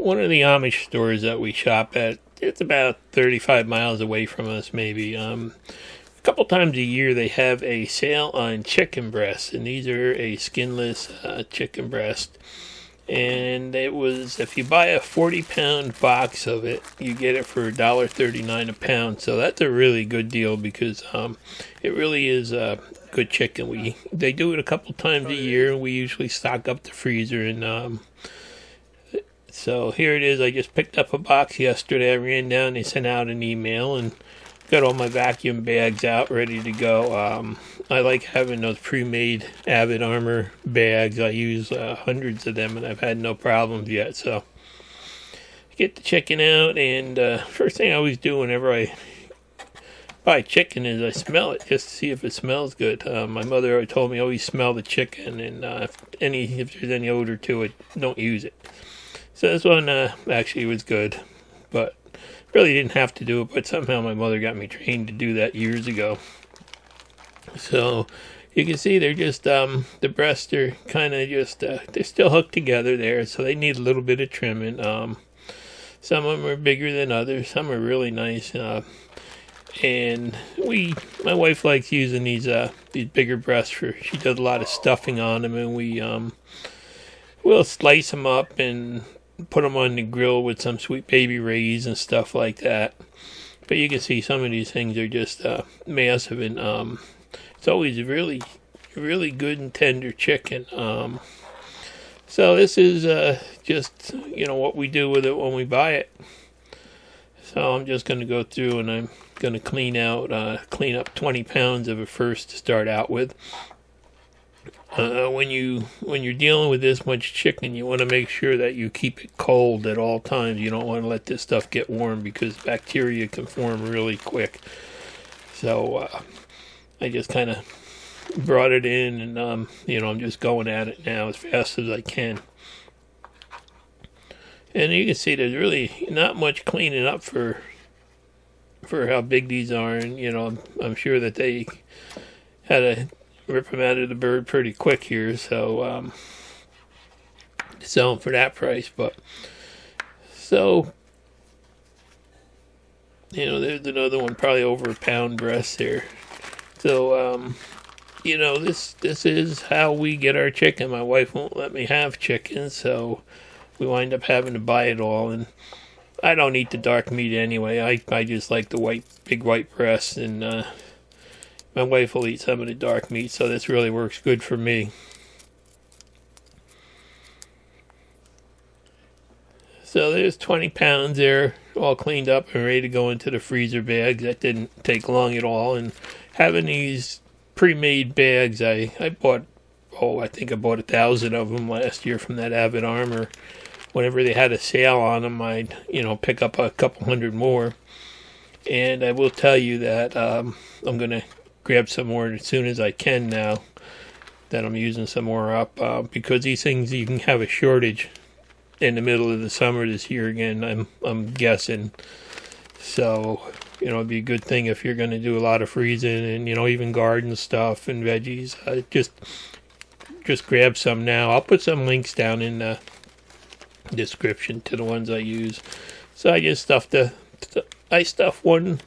one of the Amish stores that we shop at. It's about 35 miles away from us, maybe. A couple times a year they have a sale on chicken breasts, and these are a skinless chicken breast. And it was, if you buy a 40-pound box of it, you get it for $1.39 a pound. So that's a really good deal because it really is good chicken. They do it a couple times a year, and we usually stock up the freezer. And so here it is. I just picked up a box yesterday. I ran down. They sent out an email and got all my vacuum bags out ready to go. I like having those pre-made Avid Armor bags. I use hundreds of them, and I've had no problems yet. So get the chicken out, and first thing I always do whenever I buy chicken is I smell it just to see if it smells good. My mother told me always smell the chicken, and if there's any odor to it, don't use it. So this one actually was good, but really didn't have to do it, but somehow my mother got me trained to do that years ago. So you can see they're just, the breasts are kind of just, they're still hooked together there, so they need a little bit of trimming. Some of them are bigger than others, some are really nice. And my wife likes using these bigger breasts she does a lot of stuffing on them, and we'll slice them up and put them on the grill with some Sweet Baby Ray's and stuff like that. But you can see some of these things are just massive, and it's always really, really good and tender chicken. So this is just, what we do with it when we buy it. So I'm just going to go through and I'm going to clean up 20 pounds of it first to start out with. When you're dealing with this much chicken, you want to make sure that you keep it cold at all times. You don't want to let this stuff get warm because bacteria can form really quick. So I just kind of brought it in, and I'm just going at it now as fast as I can. And you can see there's really not much cleaning up for how big these are, and I'm sure that they had to rip them out of the bird pretty quick here, so sell them for that price. But so there's another one, probably over a pound breast there. So this is how we get our chicken. My wife won't let me have chicken, so we wind up having to buy it all. And I don't eat the dark meat anyway. I just like the big white breasts, and my wife will eat some of the dark meat, so this really works good for me. So there's 20 pounds there, all cleaned up and ready to go into the freezer bags. That didn't take long at all. And having these pre-made bags, I bought, I think I bought 1,000 of them last year from that Avid Armor. Whenever they had a sale on them, I'd, pick up a couple hundred more. And I will tell you that I'm going to grab some more as soon as I can now that I'm using some more up, because these things, you can have a shortage in the middle of the summer this year again, I'm guessing. So, it'd be a good thing if you're going to do a lot of freezing and, even garden stuff and veggies. Just grab some now. I'll put some links down in the description to the ones I use. So I just stuff one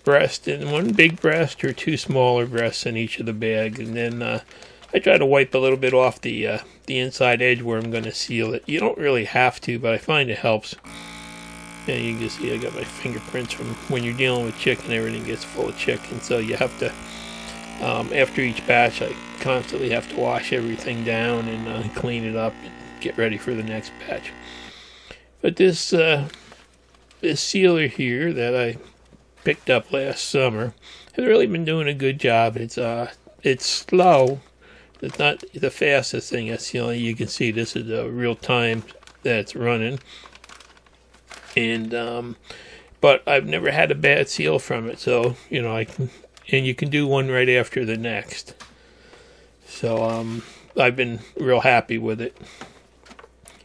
breast in one big breast or two smaller breasts in each of the bags, and then I try to wipe a little bit off the inside edge where I'm going to seal it. You don't really have to, but I find it helps. And you can see I got my fingerprints from when you're dealing with chicken. Everything gets full of chicken, so you have to, after each batch, I constantly have to wash everything down and clean it up and get ready for the next batch. But this sealer here that I picked up last summer has really been doing a good job. It's slow. It's not the fastest thing at sealing. You can see this is a real time that it's running. And but I've never had a bad seal from it. So, and you can do one right after the next. So I've been real happy with it.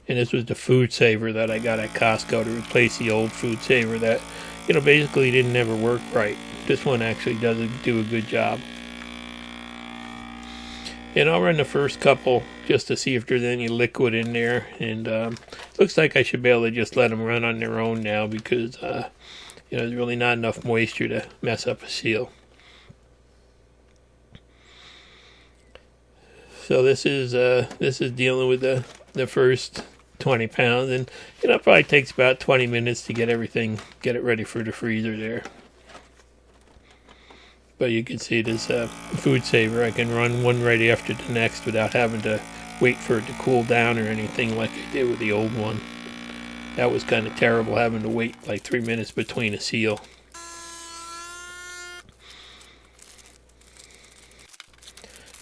And this was the Food Saver that I got at Costco to replace the old Food Saver that, basically didn't ever work right. This one actually does do a good job. And I'll run the first couple just to see if there's any liquid in there. And looks like I should be able to just let them run on their own now, because there's really not enough moisture to mess up a seal. So this is dealing with the first 20 pounds, and it probably takes about 20 minutes to get it ready for the freezer there. But you can see this food saver. I can run one right after the next without having to wait for it to cool down or anything like I did with the old one. That was kind of terrible, having to wait like 3 minutes between a seal.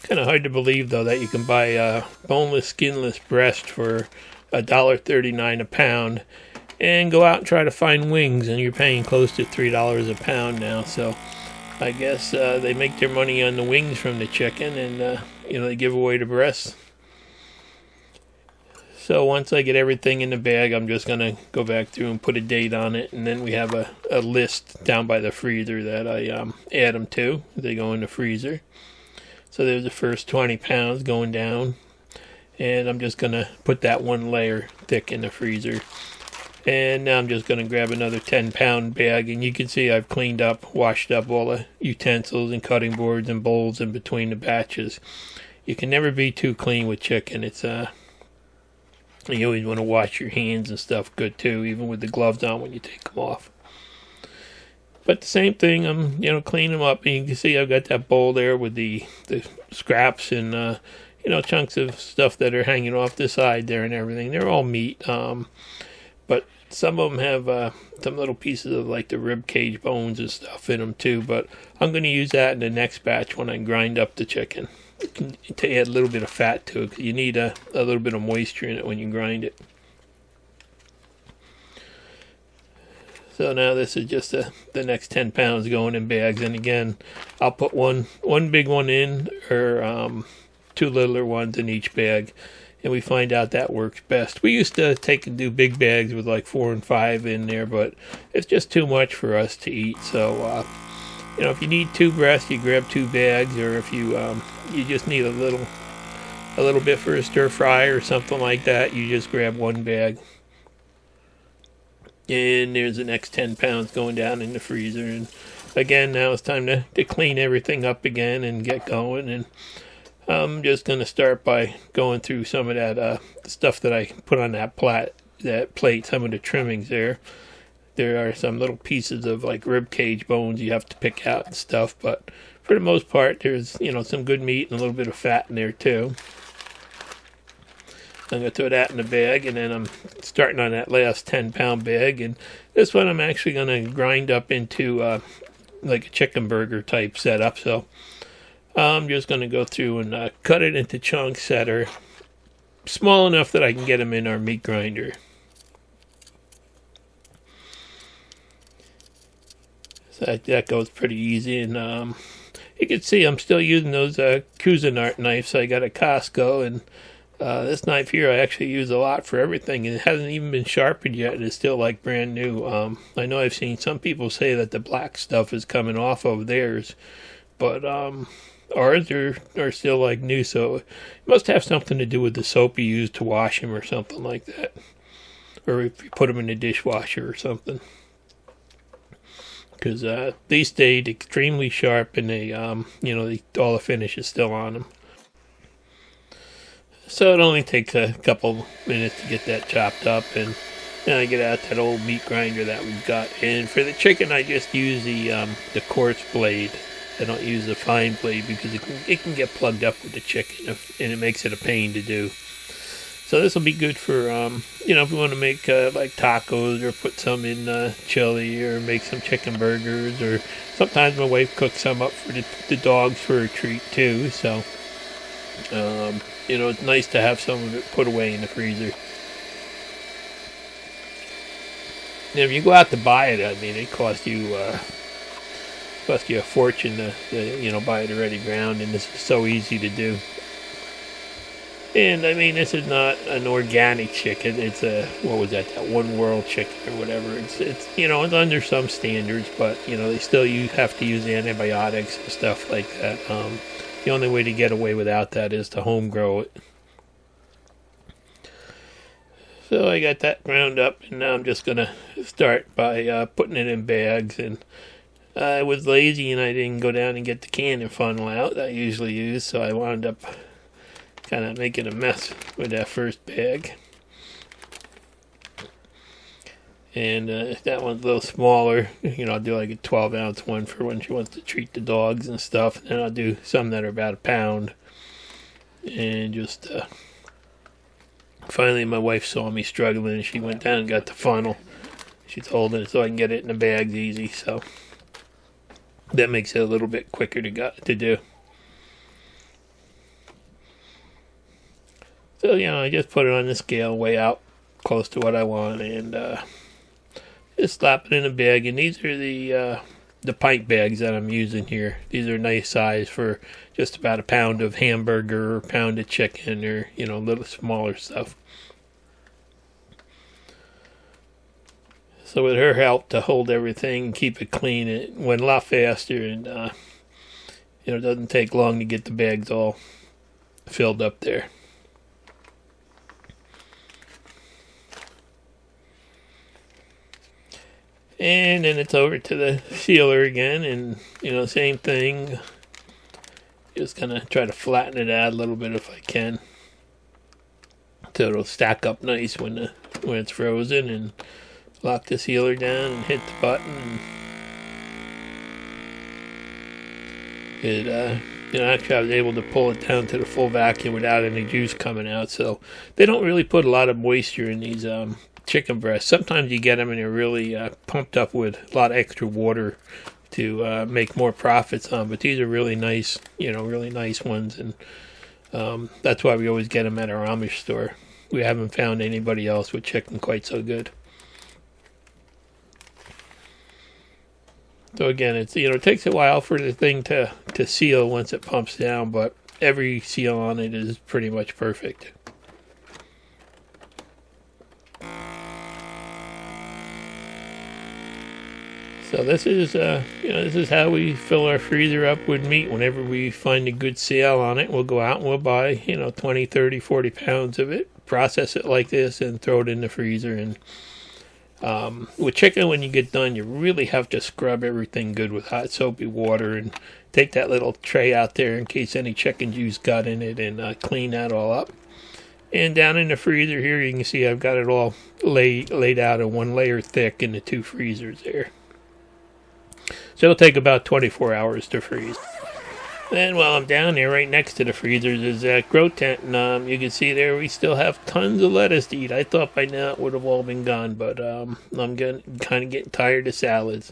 Kind of hard to believe though that you can buy a boneless, skinless breast for $1.39 a pound, and go out and try to find wings, and you're paying close to $3 a pound now. So I guess they make their money on the wings from the chicken, and they give away the breasts. So once I get everything in the bag, I'm just gonna go back through and put a date on it, and then we have a list down by the freezer that I add them to. They go in the freezer. So there's the first 20 pounds going down, and I'm just gonna put that one layer thick in the freezer. And now I'm just going to grab another 10-pound bag, and you can see I've cleaned up, washed up all the utensils and cutting boards and bowls in between the batches. You can never be too clean with chicken. It's you always want to wash your hands and stuff good too, even with the gloves on when you take them off. But the same thing, I'm cleaning them up, and you can see I've got that bowl there with the scraps and chunks of stuff that are hanging off the side there and everything. They're all meat. But some of them have some little pieces of like the rib cage bones and stuff in them too. But I'm going to use that in the next batch when I grind up the chicken to add a little bit of fat to it. 'Cause you need a little bit of moisture in it when you grind it. So now this is just the next 10 pounds going in bags. And again, I'll put one big one in, or 2 littler ones in each bag. And we find out that works best. We used to take and do big bags with like 4 and 5 in there, but it's just too much for us to eat. So, if you need 2 breasts, you grab 2 bags, or if you just need a little bit for a stir fry or something like that, you just grab 1 bag. And there's the next 10 pounds going down in the freezer. And again, now it's time to clean everything up again and get going. And I'm just going to start by going through some of that stuff that I put on that plate, some of the trimmings there. There are some little pieces of like rib cage bones you have to pick out and stuff, but for the most part, there's some good meat and a little bit of fat in there too. I'm going to throw that in the bag, and then I'm starting on that last 10-pound bag, and this one I'm actually going to grind up into like a chicken burger type setup. So I'm just going to go through and cut it into chunks that are small enough that I can get them in our meat grinder. So that goes pretty easy. And you can see I'm still using those Cuisinart knives I got at Costco. And this knife here I actually use a lot for everything. And it hasn't even been sharpened yet. And it's still like brand new. I know I've seen some people say that the black stuff is coming off of theirs. But ours are still like new, so it must have something to do with the soap you use to wash them or something like that, or if you put them in the dishwasher or something. Because they stayed extremely sharp, and they all the finish is still on them. So it only takes a couple minutes to get that chopped up, and then I get out that old meat grinder that we've got. And for the chicken, I just use the coarse blade. I don't use the fine blade because it can get plugged up with the chicken, and it makes it a pain to do. So this will be good for if we want to make like tacos, or put some in chili, or make some chicken burgers, or sometimes my wife cooks some up for the dogs for a treat too. So it's nice to have some of it put away in the freezer. And if you go out to buy it, I mean, it costs you a fortune to buy it already ground, and this is so easy to do. And I mean, this is not an organic chicken. It's that One World chicken or whatever. It's under some standards, but they still have to use antibiotics and stuff like that. the only way to get away without that is to home grow it. So I got that ground up, and now I'm just going to start by putting it in bags. And I was lazy and I didn't go down and get the canning funnel out that I usually use, so I wound up kind of making a mess with that first bag. And that one's a little smaller. I'll do like a 12-ounce one for when she wants to treat the dogs and stuff. And then I'll do some that are about a pound. And just finally my wife saw me struggling and she went down and got the funnel. She's holding it so I can get it in the bags easy. So that makes it a little bit quicker to do. So, I just put it on the scale way out close to what I want, and just slap it in a bag. And these are the pint bags that I'm using here. These are nice size for just about a pound of hamburger or a pound of chicken, or a little smaller stuff. So with her help to hold everything and keep it clean, it went a lot faster, and it doesn't take long to get the bags all filled up there. And then it's over to the sealer again, and same thing. Just gonna try to flatten it out a little bit if I can, so it'll stack up nice when it's frozen. And lock the sealer down and hit the button. And actually I was able to pull it down to the full vacuum without any juice coming out. So they don't really put a lot of moisture in these chicken breasts. Sometimes you get them and they're really pumped up with a lot of extra water to make more profits on. But these are really nice, really nice ones, and that's why we always get them at our Amish store. We haven't found anybody else with chicken quite so good. So again, it takes a while for the thing to seal once it pumps down, but every seal on it is pretty much perfect. So this is how we fill our freezer up with meat. Whenever we find a good sale on it, we'll go out and we'll buy 20, 30, 40 pounds of it, process it like this, and throw it in the freezer. And with chicken, when you get done, you really have to scrub everything good with hot soapy water, and take that little tray out there in case any chicken juice got in it, and clean that all up. And down in the freezer here, you can see I've got it all laid out in one layer thick in the two freezers there. So it'll take about 24 hours to freeze. Then while I'm down there, right next to the freezers is that grow tent, and you can see there we still have tons of lettuce to eat. I thought by now it would have all been gone, but I'm kind of getting tired of salads.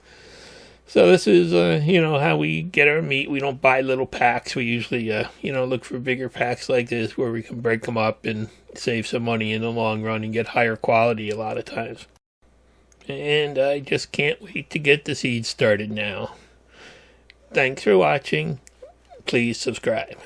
So this is how we get our meat. We don't buy little packs. We usually look for bigger packs like this where we can break them up and save some money in the long run and get higher quality a lot of times. And I just can't wait to get the seeds started now. Thanks for watching. Please subscribe.